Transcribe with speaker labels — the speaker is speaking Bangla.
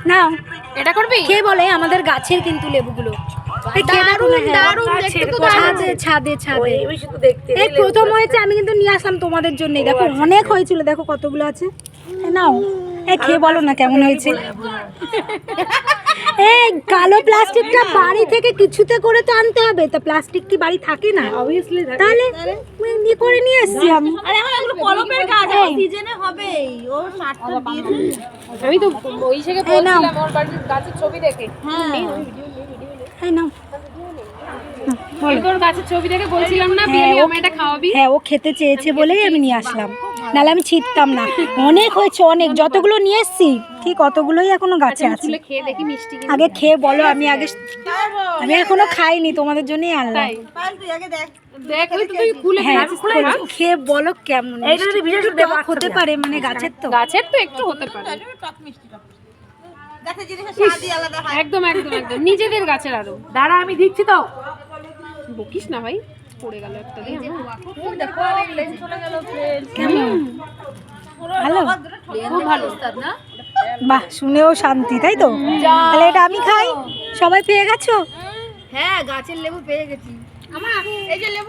Speaker 1: না
Speaker 2: এটা করবি?
Speaker 1: কে বলে আমাদের গাছের কিন্তু লেবুগুলো ছাদে এই প্রথম হয়েছে, আমি কিন্তু নিয়ে আসলাম তোমাদের জন্য। দেখো অনেক হয়েছিল, দেখো কতগুলো আছে। নাও খেয়ে বলো না কেমন হয়েছে। এই কালো প্লাস্টিকটা বাড়ি থেকে কিছুতে করে তো আনতে হবে, তা প্লাস্টিক কি বাড়ি থাকে না? অবভিয়াসলি থাকে। তাহলে নিয়ে করে নিয়ে এসেছি আমি।
Speaker 3: আরে এখন এগুলো কলমের কাজ, সিজনে হবে। ও শার্টটা দিয়ে দিন।
Speaker 2: আমি তো ওই থেকে বলছিলাম ওর বাড়ির গাছের ছবি দেখে।
Speaker 3: হ্যাঁ
Speaker 1: এই নাও
Speaker 2: তোর গাছের ছবি দেখে বলছিলাম না বিয়ে আমার এটা খাওয়াবি।
Speaker 1: হ্যাঁ ও খেতে চেয়েছে বলেই আমি নিয়ে আসলাম, নাহলে আমি ছিটতাম না। অনেক হয়েছে, অনেক, যতগুলো নিয়ে এসেছি ঠিক অতগুলোই এখনো গাছে আছে।
Speaker 2: খেয়ে দেখি মিষ্টি কিনা।
Speaker 1: আগে খেয়ে বলো। আমি এখনো খাইনি, তোমাদের জন্যই আনলাম।
Speaker 3: তুই আগে দেখ।
Speaker 2: দেখ ওই তো তুই খুলে
Speaker 1: খেয়ে বলো কেমন। এইটা যদি বিশেষ হতে পারে, মানে গাছের তো
Speaker 2: একটু হতে পারে।
Speaker 3: টক মিষ্টি টক। গাছের জিনিসের স্বাদই আলাদা হয়।
Speaker 2: একদম একদম একদম নিজেদের গাছের আরো।
Speaker 4: দাঁড়া আমি দিচ্ছি তো।
Speaker 2: বকিস না ভাই, পড়ে গেল একটা দিয়ে আমার।
Speaker 3: দেখো লেন চলে গেল ফ্রেন্ড।
Speaker 1: কেমন ভালো?
Speaker 2: খুব ভালো।
Speaker 1: বাহ, শুনেও শান্তি, তাই তো? তাহলে এটা আমি খাই। সবাই পেয়ে গেছো?
Speaker 3: হ্যাঁ গাছের লেবু পেয়ে গেছি। আমার এই যে লেবু